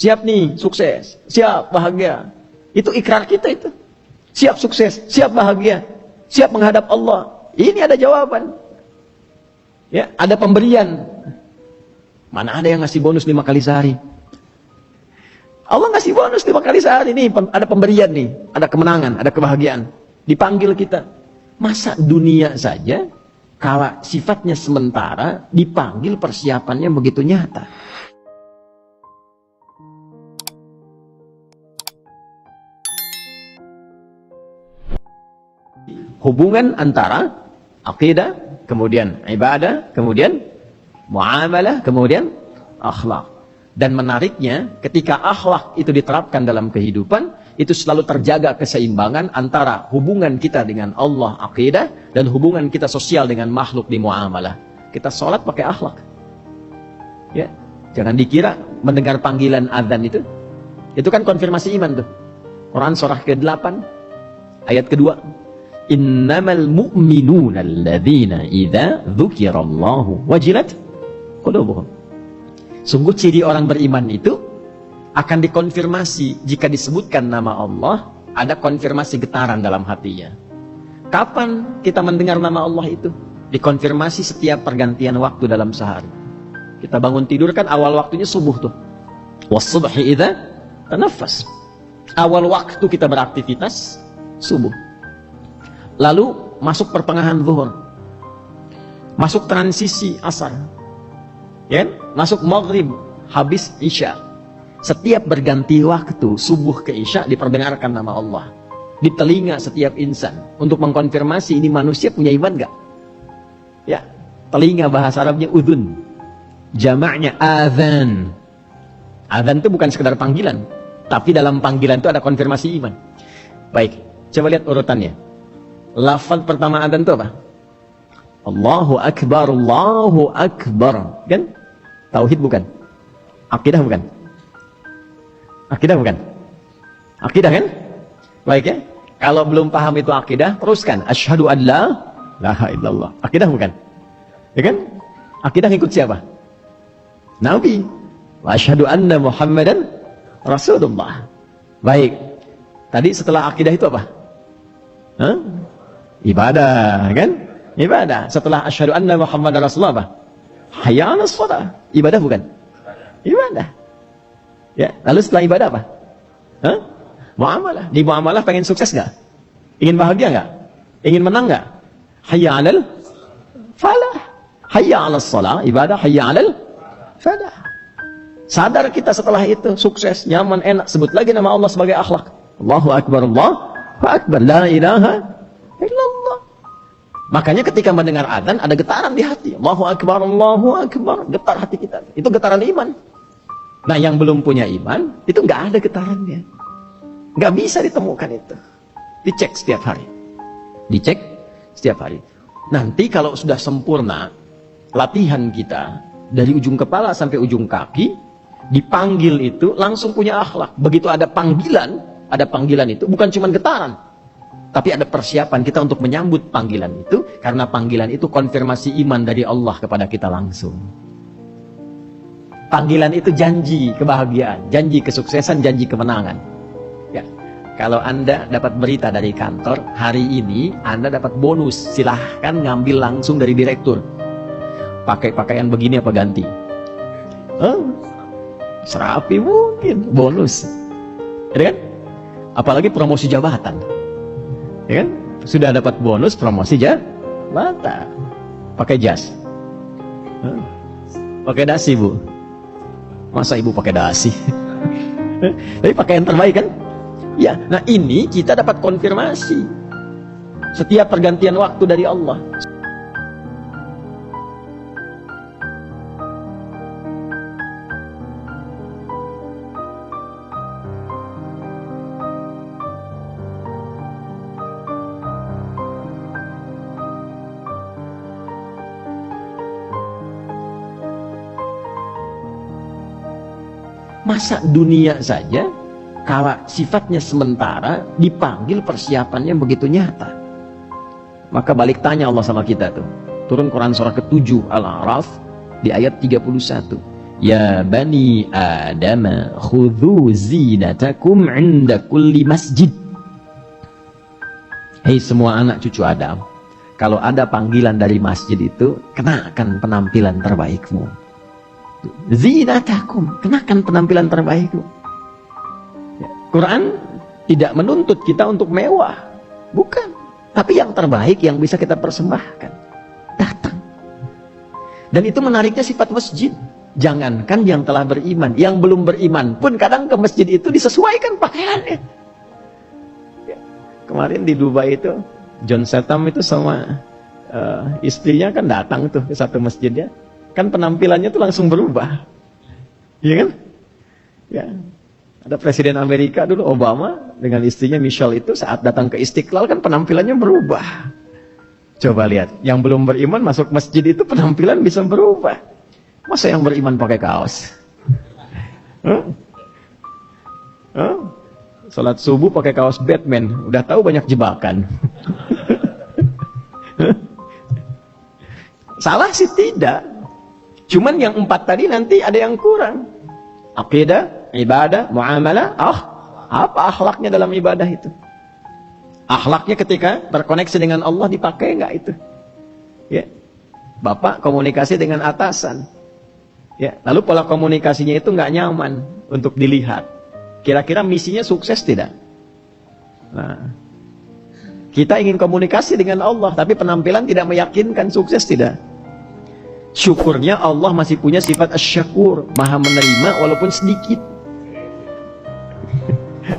Siap nih, sukses. Siap, bahagia. Itu ikrar kita itu. Siap sukses, siap bahagia. Siap menghadap Allah. Ini ada jawaban. Ya, ada pemberian. Mana ada yang ngasih bonus 5 kali sehari? Allah ngasih bonus 5 kali sehari nih. Ada pemberian nih. Ada kemenangan, ada kebahagiaan. Dipanggil kita. Masa dunia saja, kalau sifatnya sementara, dipanggil persiapannya begitu nyata. Hubungan antara akidah, kemudian ibadah, kemudian muamalah, kemudian akhlak. Dan menariknya, ketika akhlak itu diterapkan dalam kehidupan, itu selalu terjaga keseimbangan antara hubungan kita dengan Allah, akidah, dan hubungan kita sosial dengan makhluk di muamalah. Kita sholat pakai akhlak. Ya, jangan dikira mendengar panggilan azan itu kan konfirmasi iman tuh. Quran surah ke-8 ayat kedua. Innamal mu'minuna alladzina idza dzukirallahu wajilat qulubuhum. Sungguh ciri orang beriman itu akan dikonfirmasi jika disebutkan nama Allah, ada konfirmasi getaran dalam hatinya. Kapan kita mendengar nama Allah itu? Dikonfirmasi setiap pergantian waktu dalam sehari. Kita bangun tidur kan awal waktunya subuh tuh. Was-subhi idza tanaffas. Awal waktu kita beraktivitas subuh. Lalu masuk pertengahan zuhur, masuk transisi asar, ya, masuk maghrib, habis isya. Setiap berganti waktu subuh ke isya diperdengarkan nama Allah di telinga setiap insan untuk mengkonfirmasi ini manusia punya iman gak? Ya, telinga bahasa Arabnya udhun, jamaknya adhan. Adhan itu bukan sekedar panggilan, tapi dalam panggilan itu ada konfirmasi iman. Baik, coba lihat urutannya. Lafaz pertama adzan itu apa? Allahu Akbar, Allahu Akbar. Kan? Tauhid bukan? Akidah bukan? Akidah bukan? Akidah kan? Baik ya? Kalau belum paham itu akidah, teruskan. Asyhadu an la ilaha illallah. Akidah bukan? Ya kan? Akidah ngikut siapa? Nabi. Wa asyhadu anna Muhammadan Rasulullah. Baik. Tadi setelah akidah itu apa? Hah? Ibadah, kan? Ibadah. Setelah asyhadu anna Muhammadar Rasulullah apa? Hayya 'alas shalah. Ibadah bukan? Ibadah. Ya, lalu setelah ibadah apa? Hah? Muamalah. Di muamalah pengen sukses enggak? Ingin bahagia enggak? Ingin menang enggak? Hayya 'alal falah. Hayya 'alas shalah, ibadah, hayya 'alal falah. Sadar kita setelah itu sukses, nyaman, enak, sebut lagi nama Allah sebagai akhlak. Allahu Akbar, Allahu Akbar, la ilaha illallah. Makanya ketika mendengar adzan ada getaran di hati. Allahu Akbar, Allahu Akbar, getar hati kita. Itu getaran iman. Nah, yang belum punya iman itu nggak ada getarannya, nggak bisa ditemukan itu. Dicek setiap hari, dicek setiap hari. Nanti kalau sudah sempurna latihan kita dari ujung kepala sampai ujung kaki, dipanggil itu langsung punya akhlak. Begitu ada panggilan itu bukan cuma getaran, tapi ada persiapan kita untuk menyambut panggilan itu, karena panggilan itu konfirmasi iman dari Allah kepada kita langsung. Panggilan itu janji kebahagiaan, janji kesuksesan, janji kemenangan. Ya, kalau Anda dapat berita dari kantor, hari ini Anda dapat bonus, silahkan ngambil langsung dari direktur. Pakai pakaian begini apa ganti? Serapi mungkin, bonus. Ya kan? Apalagi promosi jabatan. Ya kan? Sudah dapat bonus promosi jabatan. Pakai jas. Pakai dasi, Bu. Masa ibu pakai dasi? Tapi pakaian terbaik kan? Ya, nah ini kita dapat konfirmasi setiap pergantian waktu dari Allah. Masa dunia saja, kalau sifatnya sementara, dipanggil persiapannya begitu nyata. Maka balik tanya Allah sama kita tuh. Turun Quran surah ke-7 Al-A'raf di ayat 31. Ya bani Adam khudhu zinatakum 'inda kulli masjid. Hei semua anak cucu Adam, kalau ada panggilan dari masjid itu, kenakan penampilan terbaikmu. Zinatakum, kenakan penampilan terbaikmu. Quran tidak menuntut kita untuk mewah, bukan. Tapi yang terbaik yang bisa kita persembahkan, datang. Dan itu menariknya sifat masjid. Jangankan yang telah beriman, yang belum beriman pun kadang ke masjid itu disesuaikan pakaiannya. Ya. Kemarin di Dubai itu, John Statham itu sama istrinya kan datang tuh ke satu masjid ya. Kan penampilannya tuh langsung berubah. Iya kan? Ya. Ada Presiden Amerika dulu, Obama, dengan istrinya Michelle itu saat datang ke Istiqlal kan penampilannya berubah. Coba lihat, yang belum beriman masuk masjid itu penampilan bisa berubah. Masa yang beriman pakai kaos? Salat subuh pakai kaos Batman, udah tahu banyak jebakan. Salah sih tidak. Cuman yang 4 tadi nanti ada yang kurang. Aqidah, ibadah, muamalah, apa akhlaknya dalam ibadah itu? Akhlaknya ketika terkoneksi dengan Allah dipakai nggak itu? Ya. Bapak komunikasi dengan atasan. Ya, lalu pola komunikasinya itu nggak nyaman untuk dilihat. Kira-kira misinya sukses tidak? Nah, kita ingin komunikasi dengan Allah, tapi penampilan tidak meyakinkan, sukses tidak? Syukurnya Allah masih punya sifat asy-syakur, maha menerima walaupun sedikit.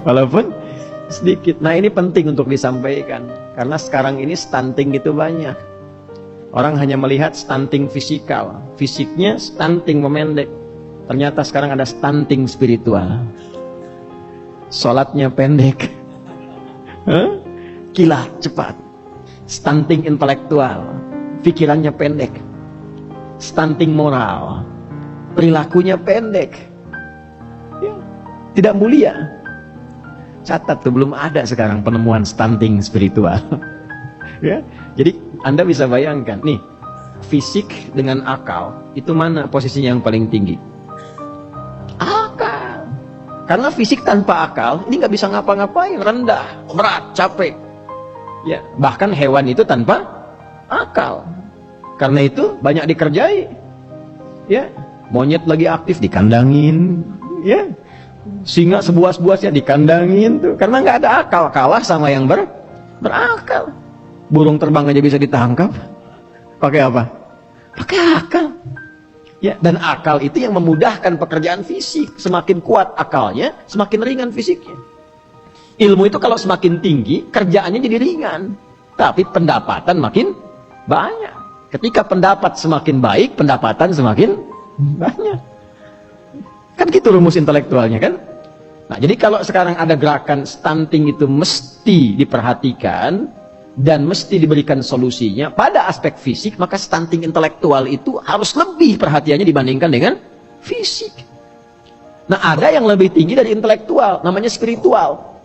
Walaupun sedikit. Nah ini penting untuk disampaikan, karena sekarang ini stunting itu banyak. Orang hanya melihat stunting fisikal, fisiknya stunting memendek. Ternyata sekarang ada stunting spiritual. Sholatnya pendek, kilat cepat. Stunting intelektual, pikirannya pendek. Stunting moral, perilakunya pendek, ya, tidak mulia. Catat tuh, belum ada sekarang penemuan stunting spiritual. Ya, jadi Anda bisa bayangkan nih, fisik dengan akal itu mana posisinya yang paling tinggi? Akal. Karena fisik tanpa akal ini nggak bisa ngapa-ngapain, rendah, berat, capek. Ya, bahkan hewan itu tanpa akal. Karena itu banyak dikerjai. Ya, monyet lagi aktif dikandangin, ya. Singa sebuas-buasnya dikandangin tuh, karena nggak ada akal, kalah sama yang berakal. Burung terbang aja bisa ditangkap. Pakai apa? Pakai akal. Ya, dan akal itu yang memudahkan pekerjaan fisik. Semakin kuat akalnya, semakin ringan fisiknya. Ilmu itu kalau semakin tinggi, kerjaannya jadi ringan, tapi pendapatan makin banyak. Ketika pendapat semakin baik, pendapatan semakin banyak. Kan gitu rumus intelektualnya kan? Nah, jadi kalau sekarang ada gerakan stunting itu mesti diperhatikan dan mesti diberikan solusinya pada aspek fisik, maka stunting intelektual itu harus lebih perhatiannya dibandingkan dengan fisik. Nah, ada yang lebih tinggi dari intelektual, namanya spiritual.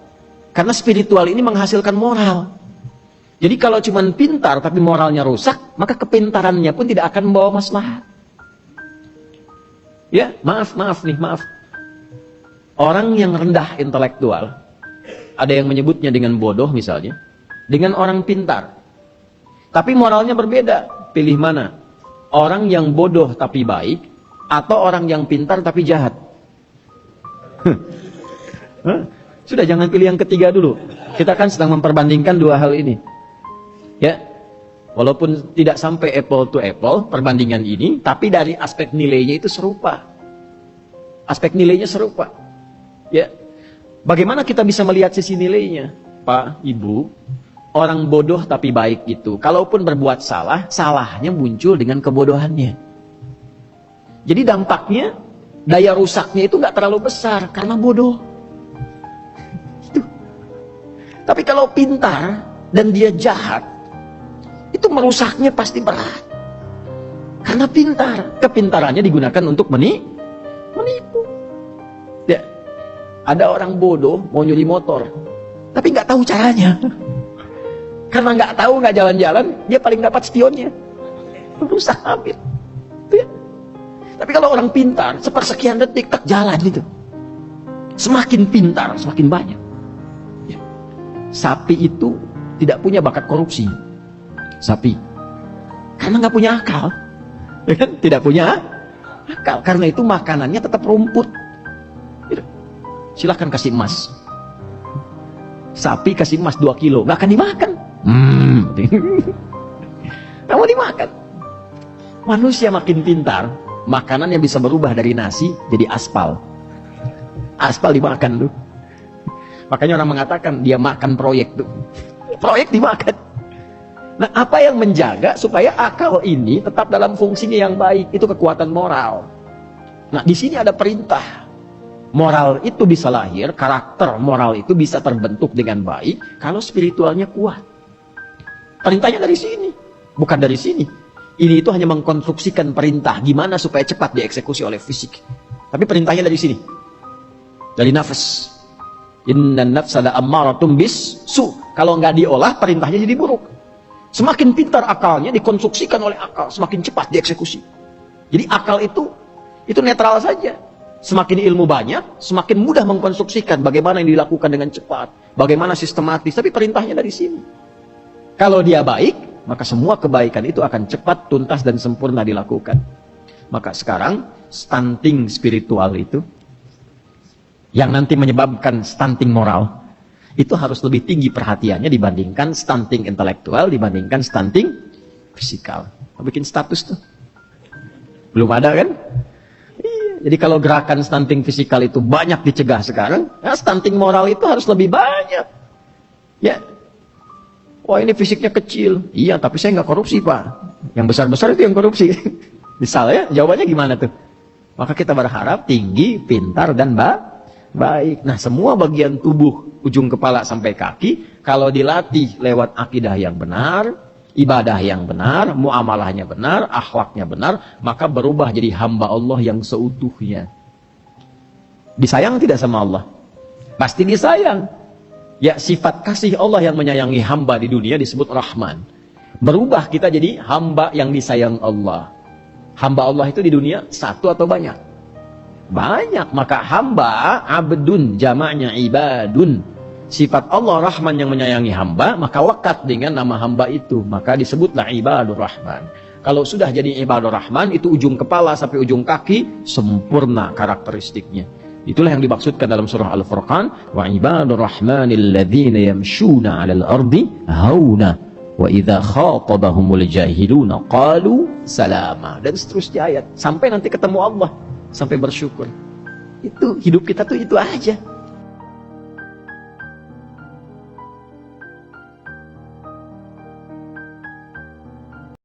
Karena spiritual ini menghasilkan moral. Jadi kalau cuma pintar tapi moralnya rusak, maka kepintarannya pun tidak akan membawa maslahat. Ya, maaf. Orang yang rendah intelektual, ada yang menyebutnya dengan bodoh misalnya, dengan orang pintar. Tapi moralnya berbeda. Pilih mana? Orang yang bodoh tapi baik, atau orang yang pintar tapi jahat? Sudah, jangan pilih yang ketiga dulu. Kita kan sedang memperbandingkan dua hal ini. Ya, walaupun tidak sampai apple to apple perbandingan ini, tapi dari aspek nilainya itu serupa. Aspek nilainya serupa. Ya, bagaimana kita bisa melihat sisi nilainya, Pak, Ibu? Orang bodoh tapi baik itu, kalaupun berbuat salah, salahnya muncul dengan kebodohannya. Jadi dampaknya, daya rusaknya itu nggak terlalu besar karena bodoh. Itu. Tapi kalau pintar dan dia jahat, itu merusaknya pasti berat. Karena pintar, kepintarannya digunakan untuk menipu. Ya, ada orang bodoh mau nyuri motor, tapi nggak tahu caranya. Karena nggak tahu, nggak jalan-jalan, dia paling dapat spionnya, rusak habis. Ya. Tapi kalau orang pintar, sepersekian detik tak jalan itu. Semakin pintar, semakin banyak. Ya. Sapi itu tidak punya bakat korupsi. Sapi. Karena nggak punya akal. Ya kan? Tidak punya akal. Karena itu makanannya tetap rumput. Ya. Silahkan kasih emas. Sapi kasih emas 2 kilo, nggak akan dimakan. Kamu dimakan. Manusia makin pintar, makanan yang bisa berubah dari nasi jadi aspal. Aspal dimakan tuh. Makanya orang mengatakan dia makan proyek tuh. Proyek dimakan. Nah, apa yang menjaga supaya akal ini tetap dalam fungsinya yang baik? Itu kekuatan moral. Nah, di sini ada perintah. Moral itu bisa lahir, karakter moral itu bisa terbentuk dengan baik kalau spiritualnya kuat. Perintahnya dari sini, bukan dari sini. Ini itu hanya mengkonstruksikan perintah gimana supaya cepat dieksekusi oleh fisik. Tapi perintahnya dari sini, dari nafas. Innan nafsa la'ammaratun bis-su. Kalau nggak diolah, perintahnya jadi buruk. Semakin pintar akalnya dikonstruksikan oleh akal, semakin cepat dieksekusi. Jadi akal itu netral saja. Semakin ilmu banyak, semakin mudah mengkonstruksikan bagaimana yang dilakukan dengan cepat, bagaimana sistematis, tapi perintahnya dari sini. Kalau dia baik, maka semua kebaikan itu akan cepat, tuntas, dan sempurna dilakukan. Maka sekarang, stunting spiritual itu, yang nanti menyebabkan stunting moral, itu harus lebih tinggi perhatiannya dibandingkan stunting intelektual, dibandingkan stunting fisikal. Bikin status tuh. Belum ada kan? Jadi kalau gerakan stunting fisikal itu banyak dicegah sekarang, ya stunting moral itu harus lebih banyak. Ya, wah ini fisiknya kecil, iya tapi saya nggak korupsi Pak. Yang besar-besar itu yang korupsi. Misalnya, jawabannya gimana tuh? Maka kita berharap tinggi, pintar dan baik. Nah, semua bagian tubuh, ujung kepala sampai kaki, kalau dilatih lewat akidah yang benar, ibadah yang benar, muamalahnya benar, akhlaknya benar, maka berubah jadi hamba Allah yang seutuhnya. Disayang tidak sama Allah? Pasti disayang. Ya, sifat kasih Allah yang menyayangi hamba di dunia disebut Rahman. Berubah kita jadi hamba yang disayang Allah. Hamba Allah itu di dunia satu atau banyak? Banyak. Maka hamba, abdun, jamaknya ibadun. Sifat Allah Rahman yang menyayangi hamba, maka lekat dengan nama hamba itu, maka disebutlah ibadur Rahman. Kalau sudah jadi ibadur Rahman, itu ujung kepala sampai ujung kaki sempurna karakteristiknya. Itulah yang dimaksudkan dalam surah Al-Furqan, wa ibadur rahmanil ladzina yamshuna 'alal ardi hauna wa idza khatabahumul jahiluna qalu salama, dan seterusnya ayat sampai nanti ketemu Allah, sampai bersyukur. Itu hidup kita tuh itu aja.